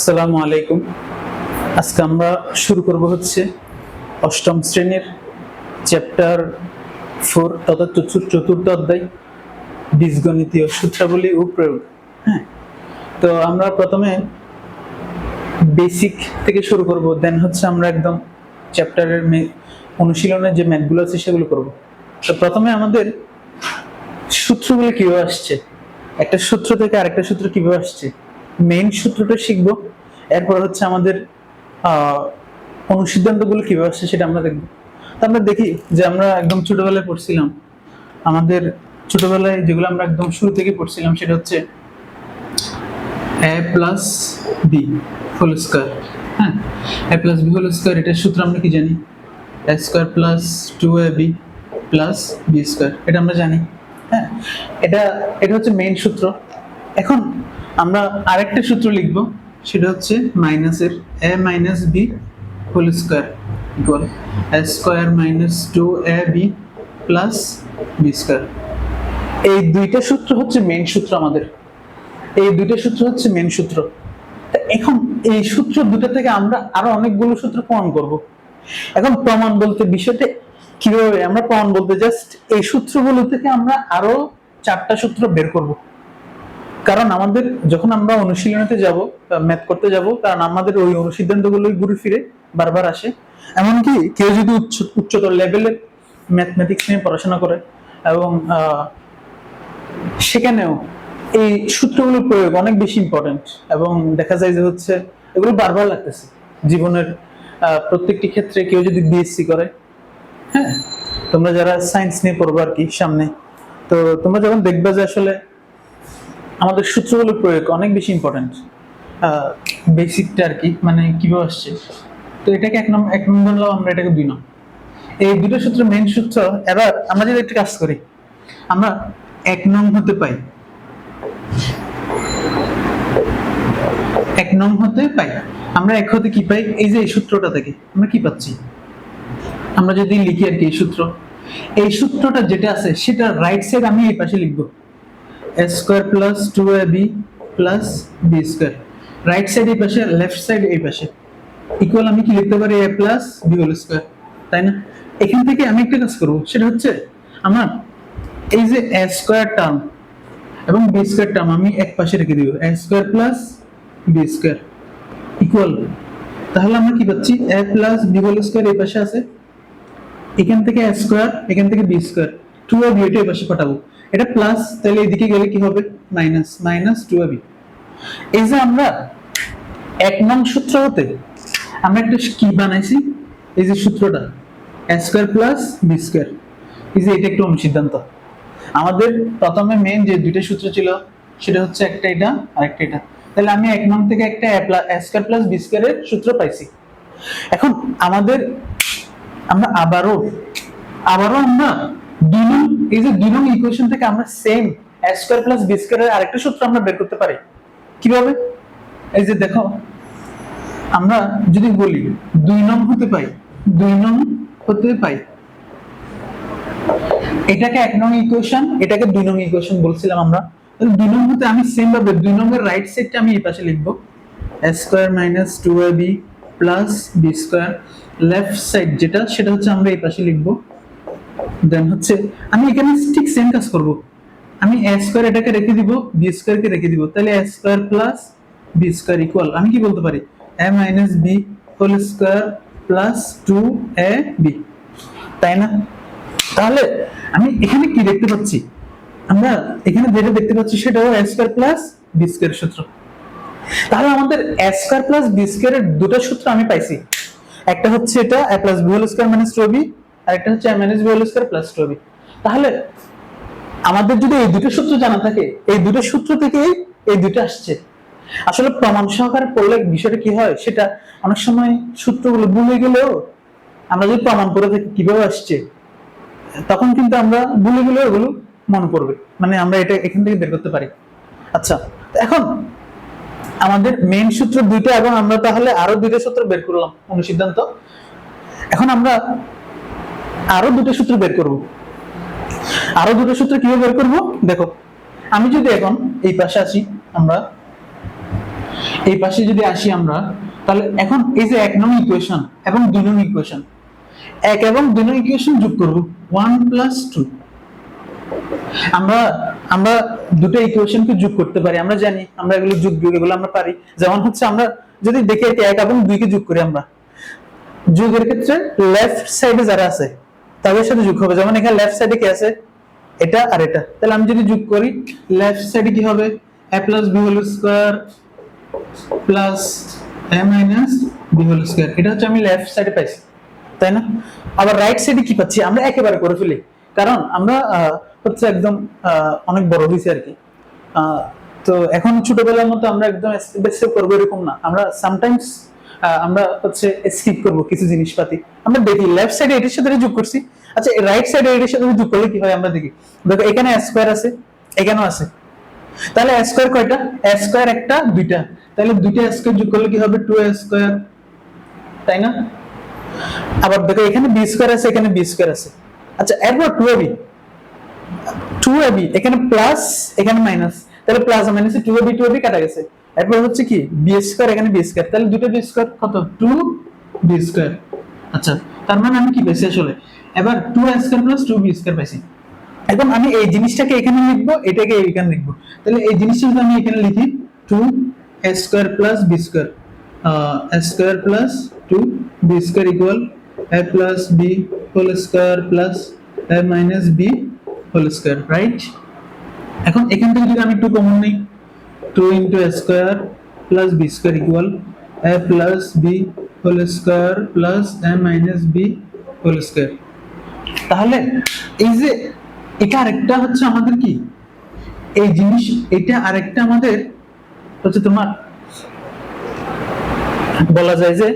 আসসালামু আলাইকুম। আজকে আমরা শুরু করব হচ্ছে অষ্টম শ্রেণীর চ্যাপ্টার 4 তথা চতুর্থ অধ্যায় বীজগণিতীয় সূত্রাবলী ও প্রয়োগ। হ্যাঁ, তো আমরা প্রথমে বেসিক থেকে শুরু করব, দেন হচ্ছে আমরা একদম চ্যাপ্টারের অনুশীলনের যে ম্যাথগুলো আছে সেগুলো করব। তো প্রথমে আমাদের সূত্রগুলো কিভাবে আসছে, একটা সূত্র থেকে আরেকটা সূত্র কিভাবে আসছে, মেইন সূত্রটা শিখবো। এরপর হচ্ছে আমাদের অনুসিদ্ধান্তগুলো কিভাবে আসছে সেটা আমরা দেখবো। তো আমরা দেখি যে আমরা একদম ছোটবেলায় পড়ছিলাম, আমাদের ছোটবেলায় যেগুলো আমরা একদম শুরু থেকে পড়ছিলাম সেটা হচ্ছে a plus b whole square. হ্যাঁ, a plus b whole square, এটার সূত্র আমরা কি জানি? a square plus 2ab plus b square, এটা আমরা জানি। হ্যাঁ, এটা হচ্ছে মেইন সূত্র। এখন আমরা আরেকটা সূত্র লিখব, সেটা হচ্ছে মাইনাসের a minus b whole square equal a square minus 2ab plus b square. এই দুইটা সূত্র হচ্ছে মেইন সূত্র আমাদের, এই দুইটা সূত্র হচ্ছে মেইন সূত্র। এখন এই সূত্র দুটো থেকে আমরা আরো অনেকগুলো সূত্র প্রমাণ করব। এখন প্রমাণ বলতে বিষয়টা কিভাবে আমরা প্রমাণ বলতে জাস্ট এই সূত্রগুলো থেকে আমরা আরো 4টা সূত্র বের করব। কারণ আমাদের যখন আমরা অনুশীলনীতে যাব, ম্যাথ করতে যাব, কারণ আমাদের ওই অনুসিদ্ধান্তগুলোই ঘুরে ফিরে বারবার আসে। এমনকি কেউ যদি উচ্চতর লেভেলের ম্যাথমেটিক্স নিয়ে পড়াশোনা করে এবং সেখানেও এই সূত্রগুলোর প্রয়োগ অনেক বেশি ইম্পর্টেন্ট, এবং দেখা যায় যে হচ্ছে এগুলো বারবার লাগতেছে জীবনের প্রত্যেকটি ক্ষেত্রে। কেউ যদি বিএসসি করে, হ্যাঁ, তোমরা যারা সায়েন্স নিয়ে পড়বে আর কি সামনে, তো তোমরা যখন দেখবে যে আসলে আমাদের সূত্রগুলোর প্রয়োগ অনেক বেশি ইম্পর্টেন্ট, বেসিকটা আর কি, মানে কিভাবে আসছে। তো এটাকে এক নম্বর নাম, আমরা এটাকে 2 নম্বর। এই দুটো সূত্র মেইন সূত্র। এবার আমরা যদি একটা কাজ করি, আমরা 1 নং হতে পাই, 1 নং হতে পাই আমরা 1 হতে কি পাই? এই যে এই সূত্রটা থেকে আমরা কি পাচ্ছি, আমরা যদি লিখি আর কি এই সূত্রটা যেটা আছে সেটা রাইট সাইড আমি এই পাশে লিখবো, a square plus 2ab plus b square. Right side এই পাশে, লেফট সাইড এই পাশে, ইকুয়াল আমি কি লিখতে পারি? a plus b whole square, তাই না? এখান থেকে আমি একটা কাজ করব, সেটা হচ্ছে আমার এই যে a স্কয়ার টার্ম এবং বি স্কয়ার টার্ম আমি এক পাশে রেখে দিব, a square plus b square equal. তাহলে আমরা কি পাচ্ছি? a plus b whole square এই পাশে আছে, এখান থেকে a স্কয়ার, এখান থেকে বি স্কয়ার, 2ab এটা এই পাশে পাঠাবো, এটা প্লাস, তাহলে এদিকে গেলে কি হবে? Minus, minus 2ab। এই যে আমরা 1 নং সূত্র হতে আমরা একটা কি বানাইছি, এই যে সূত্রটা a square plus b square, এই যে এটা একটা অনুসিদ্ধান্ত। আমাদের প্রথমে মেইন যে দুইটা সূত্র ছিল সেটা হচ্ছে একটা এটা আর একটা এটা, তাহলে আমি 1 নং থেকে একটা a স্কয়ার প্লাস বি স্কয়ারের সূত্র পাইছি। এখন আমরা আবারও আমরা 2 নং, এই যে 2 নং ইকুয়েশন থেকে আমরা same a square plus B স্কয়ারের আরেকটা সূত্র আমরা বের করতে পারি। কিভাবে? এই যে দেখো, আমরা যদি বলি 2 নং হতে পাই, 2 নং হতে পাই, এটাকে 1 নং ইকুয়েশন, এটাকে 2 নং ইকুয়েশন বলছিলাম আমরা। তাহলে 2 নং হতে আমি সেম ভাবে 2 নং এর রাইট সাইডটা আমি এই পাশে লিখব, a square minus 2ab plus b square. Left side যেটা সেটা হচ্ছে আমরা এই পাশে লিখব। দেন হচ্ছে আমি এখানে ঠিক সেম কাজ করব, আমি a স্কয়ার এটাকে রেখে দিব, বি স্কয়ার কে রেখে দিব, তাহলে a square plus b square equal আমি কি বলতে পারি? a minus b whole square plus 2ab, তাই না? তাহলে আমি এখানে কি দেখতে পাচ্ছি? আমরা এখানে যেটা দেখতে পাচ্ছি সেটা হলো a square plus b square সূত্র। তাহলে আমাদের a স্কয়ার প্লাস বি স্কয়ারের দুটো সূত্র আমি পাইছি। একটা হচ্ছে এটা a plus b whole square minus 2ab, আর একটা হচ্ছে a minus b whole square plus 2ab। তাহলে আমাদের যদি এই দুটো সূত্র জানা থাকে, এই দুটো সূত্র থেকেই এই দুটো আসছে। আসলে প্রমাণ সহকারে পড়লে বিষয়টা কি হয়, সেটা অনেক সময় সূত্রগুলো ভুলে গেলেও আমরা যদি প্রমাণ করে থাকি কিভাবে আসছে, তখন কিন্তু আমরা ভুলে গেলেও এগুলো মনে পড়বে, মানে আমরা এটা এখান থেকে বের করতে পারি। আচ্ছা, এখন আমাদের মেইন সূত্র দুইটা এবং আমরা তাহলে আরো দুইটা সূত্র বের করলাম অনুসিদ্ধান্ত। এখন আমরা আরো দুটো সূত্র বের করব। আরো দুটো সূত্র কিভাবে বের করব? দেখো, আমি যদি এখন এই পাশে আসি, আমরা এই পাশে যদি আসি আমরা, তাহলে এখন এই যে 1 নং ইকুয়েশন এবং 2 নং ইকুয়েশন, 1 এবং 2 নং ইকুয়েশন যোগ করব 1 + 2। আমরা আমরা দুটো ইকুয়েশনকে যোগ করতে পারি, আমরা জানি, আমরা এগুলো যোগ বিয়োগ এগুলো আমরা পারি। যেমন হচ্ছে আমরা যদি দেখি 1 এবং 2 কে যোগ করি, আমরা যোগের ক্ষেত্রে লেফট সাইডে যারা আছে তাদের সাথে যোগ হবে। যেমন এখানে লেফট সাইডে কি আছে, এটা আর এটা, তাহলে আমি যদি যোগ করি লেফট সাইডে কি হবে, a + b² + a - b²। এটা হচ্ছে আমি লেফট সাইডে পাইছি, তাই না? আবার রাইট সাইডে কি পাচ্ছি, আমরা একেবারে করে ফেলি, কারণ আমরা হচ্ছে একদম অনেক বড় হয়েছে আর কি। তো এখন ছোটবেলার মতো আমরা একদম স্টেপ করবো এরকম না, আমরা সামটাইমস আমরা হচ্ছে স্কিপ করব কিছু জিনিসপাতি। আমরা দেখি লেফট সাইডে এটার সাথে যোগ করছি, আচ্ছা রাইট সাইডে এটার সাথে যোগ করলে কি হয় আমরা দেখি। দেখো এখানে a² আছে, এখানেও আছে, তাহলে a² কয়টা, a² একটা দুইটা, তাহলে দুইটা a² যোগ করলে কি হবে 2a², তাই না? আবার দেখো এখানে b² আছে, এখানে b² আছে, আচ্ছা এরপর 2ab এখানে প্লাস এখানে মাইনাস, তাহলে প্লাস আর মাইনাসে 2ab কাটা গেছে। এরপর হচ্ছে কি b² এখানে b², তাহলে দুটো b² কত 2b²। আচ্ছা তার মানে আমি কি পেয়েছি আসলে, এবার 2a² + 2b² পাইছি। এখন আমি এই জিনিসটাকে এখানে লিখবো, এটাকে এখানে লিখবো, তাহলে এই জিনিসটা যদি আমি এখানে লিখি 2a² + b², a² + 2b² = a + b² + a - b², right? এখন এখান থেকে যদি আমি 2 কমন নিই, 2 × a² + b² = a + b² + a - b²। তাহলে এই যে এটা আরেকটা হচ্ছে আমাদের কি, এই জিনিস এটা আরেকটা আমাদের হচ্ছে তোমার বলা যায় যে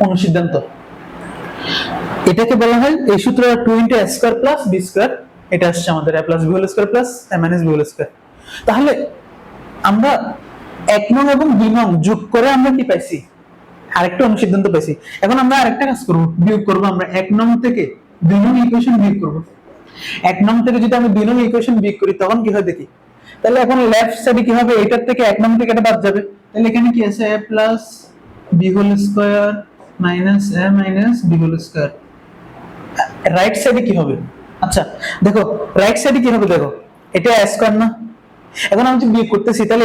অনুসিদ্ধান্ত। এটাকে বলা হয় এই সূত্র 2 × a² + b², এটা আসছে আমাদের a + b² + a - b²। তাহলে আমরা 1 নং এবং 2 নং যোগ করে আমরা কি পাইছি, আরেকটা অনুসিদ্ধান্ত পাইছি। এখন আমরা আরেকটা কাজ করব, বিয়োগ করব। আমরা 1 নং থেকে 2 নং ইকুয়েশন বিয়োগ করব। 1 নং থেকে যদি আমি 2 নং ইকুয়েশন বিয়োগ করি তখন কি হয় দেখি। তাহলে এখন লেফট সাইডে কি হবে, এটার থেকে 1 নং থেকে এটা বাদ যাবে, তাহলে এখানে কি আছে a + b² - a - b²। Right সাইডে কি হবে, আচ্ছা দেখো রাইট সাইডে কি হবে, দেখো এটা a² না, এখন আমি যদি বিয়োগ করতেছি তাহলে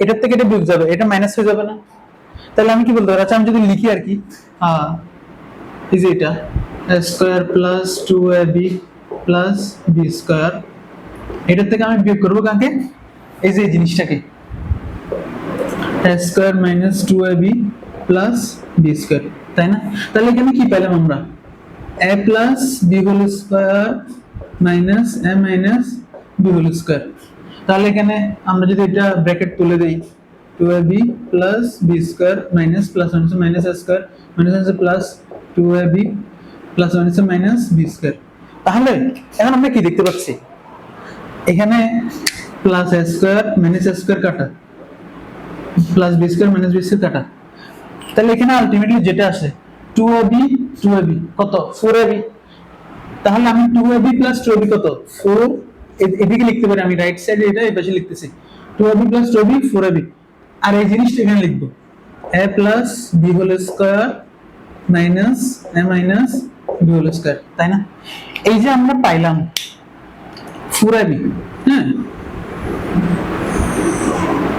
এটার থেকে এটা বিয়োগ যাবে, এটা মাইনাস হয়ে যাবে না? তাহলে আমি কি বলতে পারি, আচ্ছা আমি যদি লিখি আর কি, এই যে এটা a² + 2ab + b², এটার থেকে আমি বিয়োগ করব কাকে, এই যে এই জিনিসটাকে a² - 2ab + b², তাই না? তাহলে এখানে কি পেলাম আমরা, a + b² - a - b²। তাহলে এখানে আমরা যদি এটা ব্র্যাকেট তুলে দেই 2ab + b² - plus minus a² minus plus 2ab + b²। তাহলে এখন আমরা কি দেখতে পাচ্ছি, এখানে প্লাস a² মাইনাস a² কাটা, প্লাস b² মাইনাস b² কাটা, তাহলে এখানে আলটিমেটলি যেটা আসে 2ab কত 4ab। তাহলে আমি 2ab + 2ab কত 4, এদিকে লিখতে পারি আমি, রাইট সাইডে এটা এই পাশে লিখতেছি 2ab + 2ab 4ab, আর এই জিনিসটা এখানে লিখবো a + b² - a - b², তাই না? এই যে আমরা পাইলাম 4ab, হ্যাঁ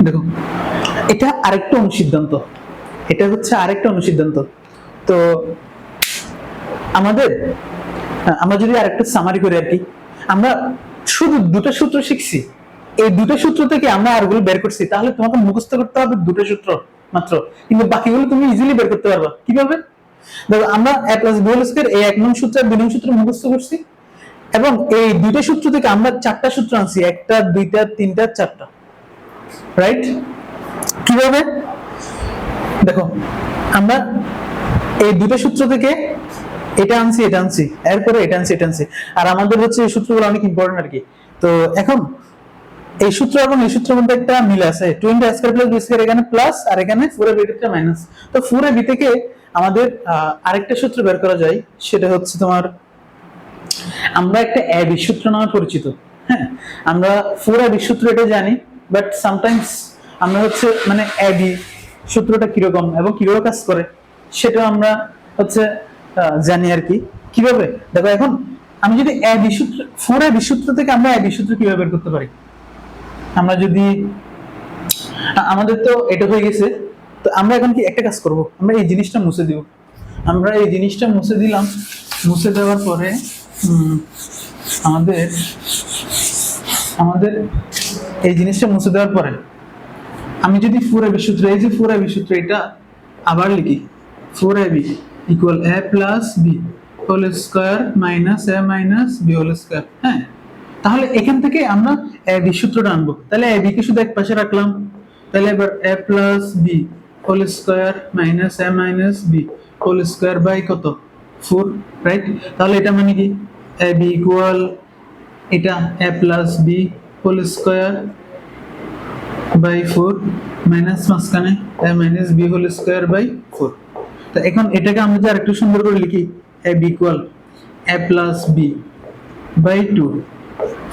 দেখো এটা আরেকটা অনুসিদ্ধান্ত, এটা হচ্ছে আরেকটা অনুসিদ্ধান্ত। তো আমরা যদি আরেকটা সামারি করি আর কি, আমরা শুধু দুটো সূত্র শিখছি, এই দুটো সূত্র থেকে আমরা আরগুলো বের করছি, তাহলে তোমাকে মুখস্থ করতে হবে দুটো সূত্র মাত্র, কিন্তু বাকিগুলো তুমি ইজিলি বের করতে পারবা। কিভাবে দেখো, আমরা a + b² এই 1 নং সূত্র আর 2 নং সূত্র মুখস্থ করছি, এবং এই দুটো সূত্র থেকে আমরা 4টা সূত্র আনছি, 1টা 2টা 3টা 4টা, রাইট? কিভাবে দেখো, আমরা এই দুটো সূত্র থেকে এটা আনছি এরপরে এটা আনছি, আর আমাদের হচ্ছে এই সূত্রগুলো অনেক ইম্পর্টেন্ট আর কি। তো এখন এই সূত্র এবং এই সূত্রের মধ্যে একটা মিল আছে, 2 × a² + b² এখানে প্লাস আর এখানে 4ab এটা মাইনাস। তো 4ab থেকে আমাদের আরেকটা সূত্র বের করা যায়, সেটা হচ্ছে তোমার, আমরা একটা ab সূত্র নামে পরিচিত, হ্যাঁ আমরা 4ab সূত্র এটা জানি, বাট সামটাইমস আমরা হচ্ছে মানে এবি সূত্রটা কিরকম এবং কিভাবে কাজ করে সেটা আমরা হচ্ছে জানি আর কি। কিভাবে দেখো, এখন আমি যদি এবি সূত্র, 4ab সূত্র থেকে আমরা এবি সূত্র কিভাবে বের করতে পারি? আমরা যদি আমাদের তো এটা হয়ে গেছে, তো আমরা এখন কি একটা কাজ করব, আমরা এই জিনিসটা মুছে দিব। আমরা এই জিনিসটা মুছে দিলাম, মুছে দেওয়ার পরে আমাদের আমাদের এই জিনিসটা মুছে দেওয়ার পরে আমি যদি 4ab সূত্র, এই যে 4ab সূত্র, এটা আবার লিখি, 4ab equal a plus b whole square minus a minus b whole square. হ্যাঁ, তাহলে এখান থেকে আমরা ab সূত্রটা আনবো। তাহলে ab কে শুধু এক পাশে রাখলাম, তাহলে এবার a plus b whole square minus a minus b whole square by কত, 4, রাইট? তাহলে এটা মানে কি, ab ইকুয়াল এটা a plus b whole square by 4 minus মাঝখানে a minus b whole square by 4। তো এখন এটাকে আমরা যদি আরেকটু সুন্দর করে লিখি, ab equal a plus b by 2,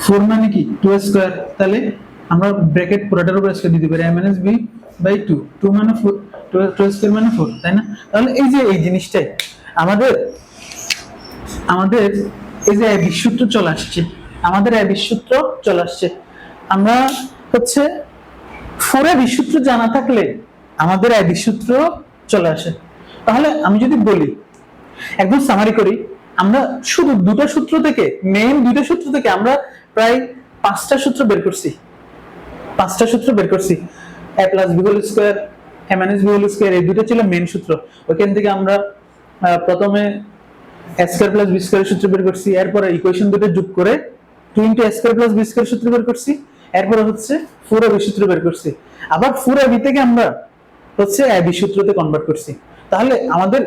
4 মানে কি 2 স্কয়ার, তাহলে আমরা ব্র্যাকেট পুরোটার উপর স্কয়ার দিতে পারি, a মাইনাস বি বাই 2, 2 মানে 4, 2 স্কয়ার মানে 4, তাই না? তাহলে এই যে এই জিনিসটাই আমাদের আমাদের এই যে ab সূত্র চলে আসছে, আমাদের ab সূত্র চলে আসছে। আমরা হচ্ছে 4ab সূত্র জানা থাকলে আমাদের ab সূত্র চলে আসে। তাহলে আমি যদি বলি, একদম সামারি করি, আমরা শুধু দুটো সূত্র থেকে, মেইন দুটো সূত্র থেকে আমরা প্রায় 5টা সূত্র বের করছি, 5টা সূত্র বের করছি। a plus b whole square, a minus b whole square, এই দুটো ছিল মেইন সূত্র। ওইখান থেকে আমরা প্রথমে a square plus b square সূত্র বের করছি, এরপরে ইকুয়েশন দুটো যোগ করে 2 into a square plus b square সূত্র বের করছি, এরপরে হচ্ছে 4ab সূত্র বের করছি। আবার 4ab থেকে আমরা হচ্ছে ab সূত্রতে কনভার্ট করছি। তাহলে আমাদের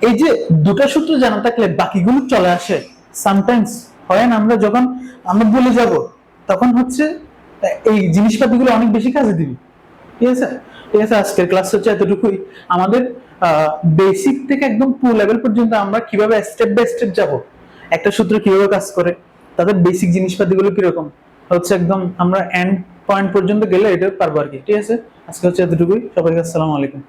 এই যে দুটো সূত্র জানা থাকলে বাকিগুলো চলে আসে। সামটাইমস হয় না, আমরা যখন আমরা বলে যাব তখন হচ্ছে এই জিনিসপাতিগুলো অনেক বেশি কাজে দিবে। ঠিক আছে, ঠিক আছে, আজকের ক্লাস হচ্ছে এতটুকুই। আমাদের বেসিক থেকে একদম প্রো লেভেল পর্যন্ত আমরা কিভাবে স্টেপ বাই স্টেপ যাব, একটা সূত্র কিভাবে কাজ করে, তাদের বেসিক জিনিসপাতিগুলো কিরকম হচ্ছে, একদম আমরা এন্ড পয়েন্ট পর্যন্ত গেলে এটা পারবো আর কি। ঠিক আছে, আজকে হচ্ছে এতটুকুই। সবাইকে আসসালামু আলাইকুম।